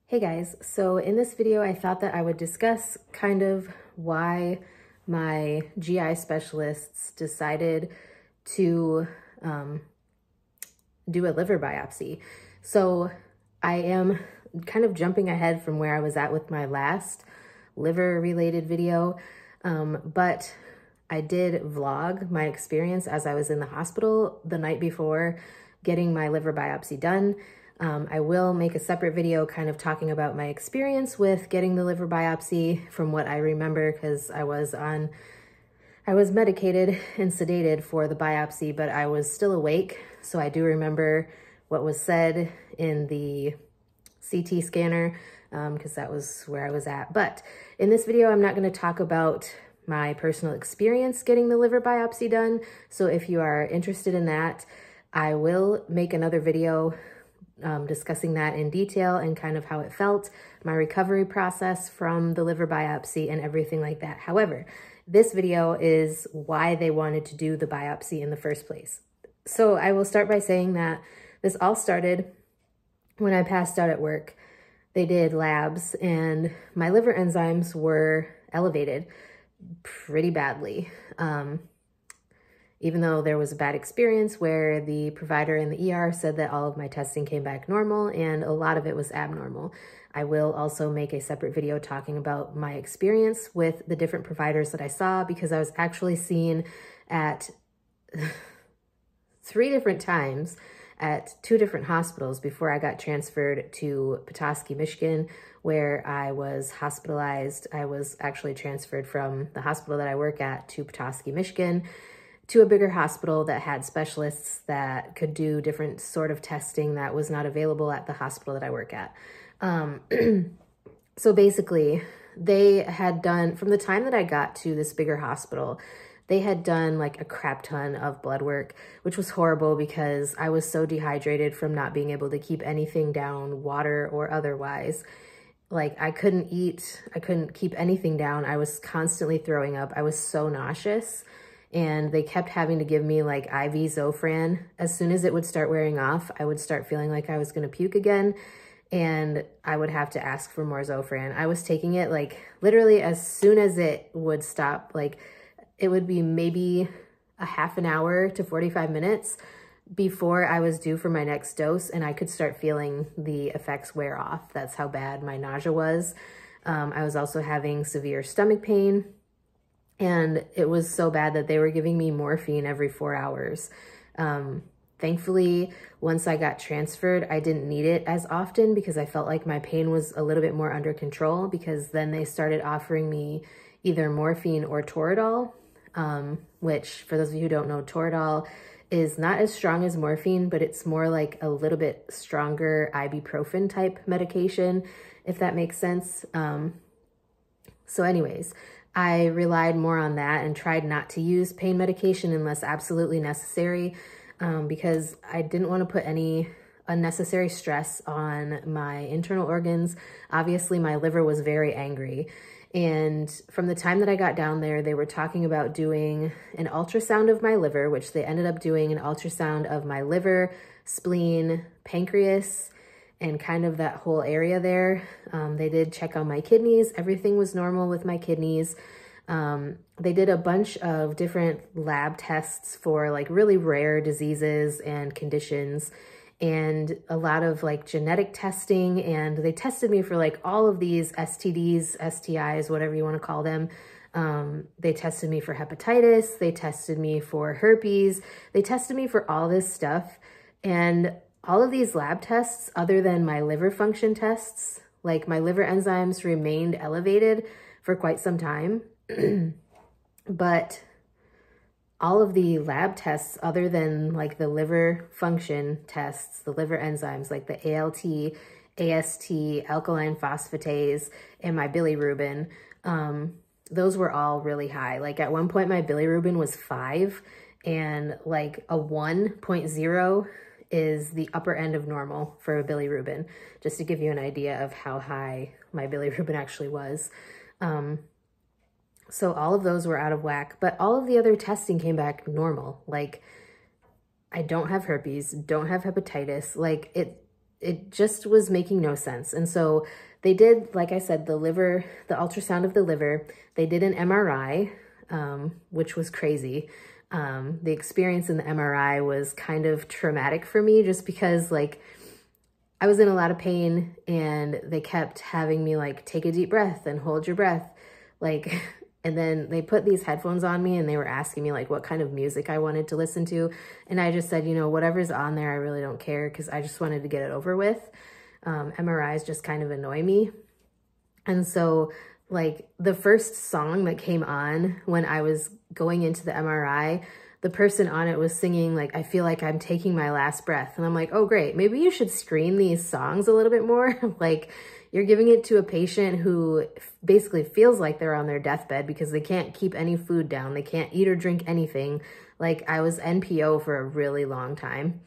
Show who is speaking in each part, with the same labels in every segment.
Speaker 1: Hey guys, so in this video I thought that I would discuss kind of why my GI specialists decided to do a liver biopsy. So I am kind of jumping ahead from where I was at with my last liver related video, but I did vlog my experience as I was in the hospital the night before getting my liver biopsy done. I will make a separate video kind of talking about my experience with getting the liver biopsy from what I remember, because I was medicated and sedated for the biopsy, but I was still awake. So I do remember what was said in the CT scanner, because that was where I was at. But in this video, I'm not going to talk about my personal experience getting the liver biopsy done. So if you are interested in that, I will make another video discussing that in detail and kind of how it felt, my recovery process from the liver biopsy and everything like that. However, this video is why they wanted to do the biopsy in the first place. So I will start by saying that this all started when I passed out at work. They did labs and my liver enzymes were elevated pretty badly. Even though there was a bad experience where the provider in the ER said that all of my testing came back normal and a lot of it was abnormal. I will also make a separate video talking about my experience with the different providers that I saw, because I was actually seen at 3 different times at 2 different hospitals before I got transferred to Petoskey, Michigan, where I was hospitalized. I was actually transferred from the hospital that I work at to Petoskey, Michigan, to a bigger hospital that had specialists that could do different sort of testing that was not available at the hospital that I work at. So basically, they had done, from the time that I got to this bigger hospital, they had done like a crap ton of blood work, which was horrible because I was so dehydrated from not being able to keep anything down, water or otherwise. Like I couldn't eat, I couldn't keep anything down. I was constantly throwing up. I was so nauseous. And they kept having to give me like IV Zofran. As soon as it would start wearing off, I would start feeling like I was gonna puke again, and I would have to ask for more Zofran. I was taking it like literally as soon as it would stop. Like it would be maybe a half an hour to 45 minutes before I was due for my next dose, and I could start feeling the effects wear off. That's how bad my nausea was. I was also having severe stomach pain. And it was so bad that they were giving me morphine every 4 hours. Thankfully, once I got transferred, I didn't need it as often because I felt like my pain was a little bit more under control, because then they started offering me either morphine or Toradol, which for those of you who don't know, Toradol is not as strong as morphine, but it's more like a little bit stronger ibuprofen type medication, if that makes sense. So anyways, I relied more on that and tried not to use pain medication unless absolutely necessary, because I didn't want to put any unnecessary stress on my internal organs. Obviously, my liver was very angry. And from the time that I got down there, they were talking about doing an ultrasound of my liver, which they ended up doing an ultrasound of my liver, spleen, pancreas, and kind of that whole area there. They did check on my kidneys. Everything was normal with my kidneys. They did a bunch of different lab tests for like really rare diseases and conditions, and a lot of like genetic testing. And they tested me for like all of these STDs, STIs, whatever you want to call them. They tested me for hepatitis. They tested me for herpes. They tested me for all this stuff. And all of these lab tests, other than my liver function tests, like my liver enzymes remained elevated for quite some time. But all of the lab tests, other than like the liver function tests, the liver enzymes, like the ALT, AST, alkaline phosphatase, and my bilirubin, those were all really high. Like at one point, my bilirubin was 5, and like a 1.0 is the upper end of normal for a bilirubin, just to give you an idea of how high my bilirubin actually was. So all of those were out of whack, but all of the other testing came back normal. Like I don't have herpes, don't have hepatitis. Like it just was making no sense. And so they did, like I said, the ultrasound of the liver. They did an MRI, which was crazy. The experience in the MRI was kind of traumatic for me just because like I was in a lot of pain and they kept having me like take a deep breath and hold your breath. Like, and then they put these headphones on me and they were asking me like what kind of music I wanted to listen to. And I just said, you know, whatever's on there, I really don't care because I just wanted to get it over with. MRIs just kind of annoy me. And so like the first song that came on when I was going into the MRI, the person on it was singing like, I feel like I'm taking my last breath. And I'm like, oh great, maybe you should screen these songs a little bit more. Like you're giving it to a patient who basically feels like they're on their deathbed because they can't keep any food down. They can't eat or drink anything. Like I was NPO for a really long time.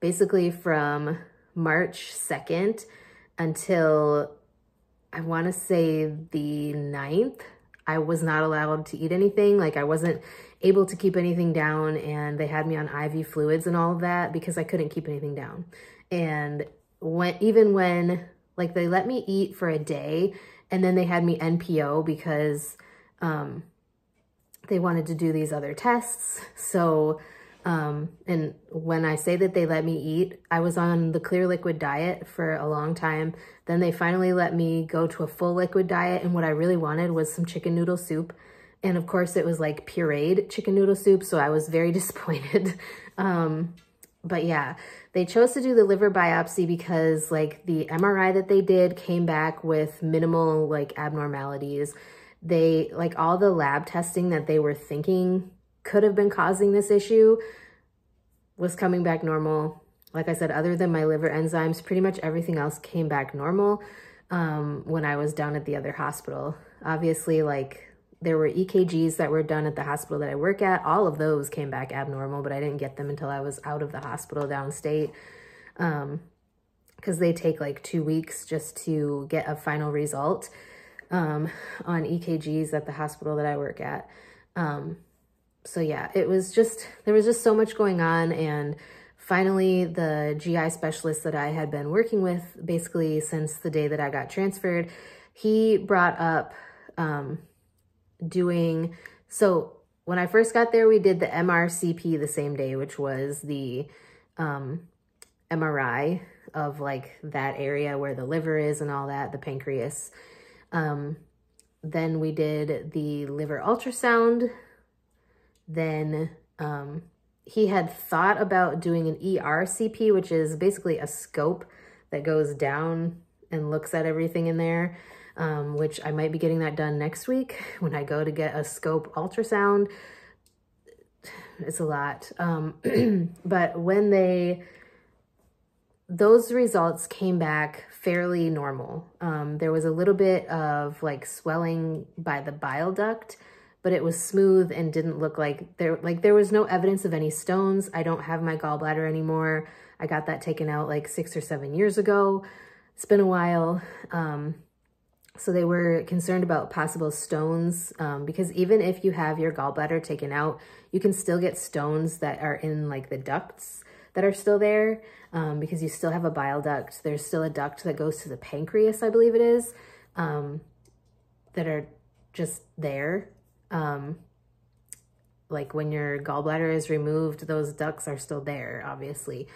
Speaker 1: Basically from March 2nd until I want to say the 9th, I was not allowed to eat anything. Like I wasn't able to keep anything down, and they had me on IV fluids and all of that because I couldn't keep anything down. And even when like they let me eat for a day and then they had me NPO because they wanted to do these other tests. So and when I say that they let me eat, I was on the clear liquid diet for a long time. Then they finally let me go to a full liquid diet. And what I really wanted was some chicken noodle soup. And of course it was like pureed chicken noodle soup. So I was very disappointed. But yeah, they chose to do the liver biopsy because like the MRI that they did came back with minimal like abnormalities. They like all the lab testing that they were thinking could have been causing this issue was coming back normal. Like I said, other than my liver enzymes, pretty much everything else came back normal when I was down at the other hospital. Obviously, like there were EKGs that were done at the hospital that I work at. All of those came back abnormal, but I didn't get them until I was out of the hospital downstate because they take like 2 weeks just to get a final result on EKGs at the hospital that I work at. So yeah, there was just so much going on. And finally, the GI specialist that I had been working with basically since the day that I got transferred, he brought up so when I first got there, we did the MRCP the same day, which was the MRI of like that area where the liver is and all that, the pancreas. Then we did the liver ultrasound. Then he had thought about doing an ERCP, which is basically a scope that goes down and looks at everything in there, which I might be getting that done next week when I go to get a scope ultrasound. It's a lot. But when those results came back fairly normal. There was a little bit of like swelling by the bile duct, but it was smooth and didn't look like there was no evidence of any stones. I don't have my gallbladder anymore. I got that taken out like 6 or 7 years ago. It's been a while. So they were concerned about possible stones because even if you have your gallbladder taken out, you can still get stones that are in like the ducts that are still there because you still have a bile duct. There's still a duct that goes to the pancreas, I believe it is, that are just there. Like when your gallbladder is removed, those ducts are still there, obviously.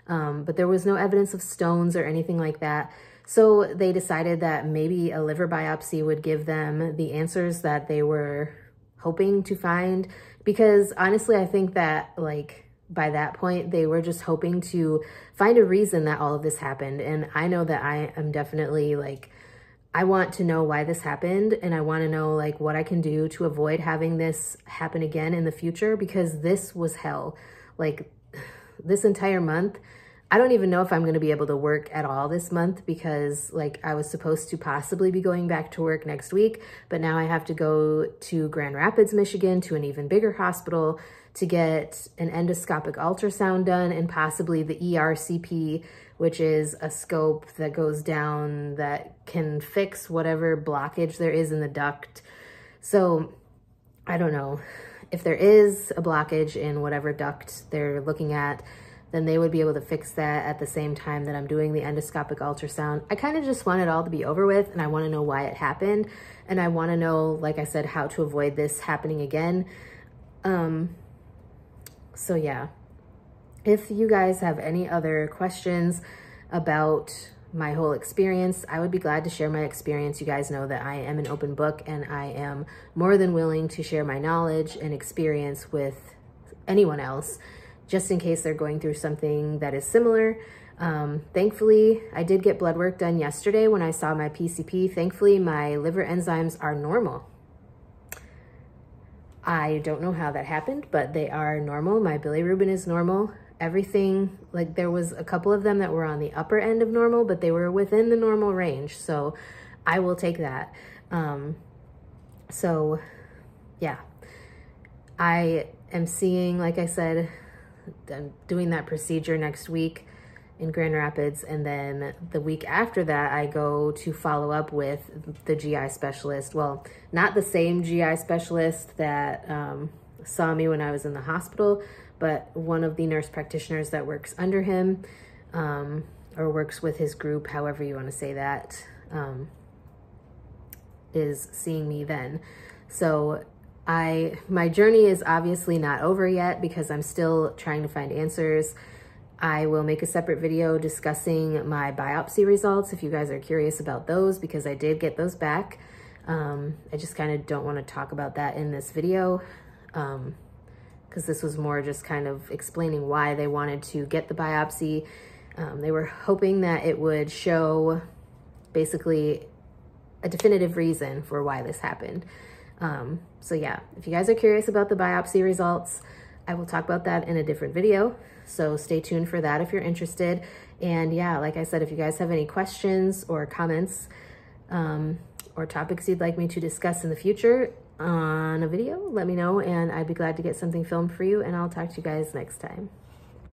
Speaker 1: But there was no evidence of stones or anything like that. So they decided that maybe a liver biopsy would give them the answers that they were hoping to find. Because honestly, I think that like by that point, they were just hoping to find a reason that all of this happened. And I know that I am definitely like, I want to know why this happened, and I want to know like what I can do to avoid having this happen again in the future, because this was hell. Like this entire month, I don't even know if I'm going to be able to work at all this month because like I was supposed to possibly be going back to work next week, but now I have to go to Grand Rapids, Michigan to an even bigger hospital to get an endoscopic ultrasound done and possibly the ERCP, which is a scope that goes down that can fix whatever blockage there is in the duct. So I don't know if there is a blockage in whatever duct they're looking at, then they would be able to fix that at the same time that I'm doing the endoscopic ultrasound. I kind of just want it all to be over with, and I want to know why it happened. And I want to know, like I said, how to avoid this happening again. So yeah, if you guys have any other questions about my whole experience, I would be glad to share my experience. You guys know that I am an open book, and I am more than willing to share my knowledge and experience with anyone else, just in case they're going through something that is similar. Thankfully, I did get blood work done yesterday when I saw my PCP. Thankfully, my liver enzymes are normal. I don't know how that happened, but they are normal. My bilirubin is normal. Everything, like there was a couple of them that were on the upper end of normal, but they were within the normal range. So I will take that. So yeah, I am seeing, like I said, I'm doing that procedure next week in Grand Rapids. And then the week after that, I go to follow up with the GI specialist. Well, not the same GI specialist that saw me when I was in the hospital, but one of the nurse practitioners that works under him, or works with his group, however you want to say that, is seeing me then. So my journey is obviously not over yet because I'm still trying to find answers. I will make a separate video discussing my biopsy results if you guys are curious about those, because I did get those back. I just kind of don't want to talk about that in this video, because this was more just kind of explaining why they wanted to get the biopsy. They were hoping that it would show basically a definitive reason for why this happened. So yeah, if you guys are curious about the biopsy results, I will talk about that in a different video. So stay tuned for that if you're interested. And yeah, like I said, if you guys have any questions or comments, or topics you'd like me to discuss in the future on a video, let me know, and I'd be glad to get something filmed for you, and I'll talk to you guys next time.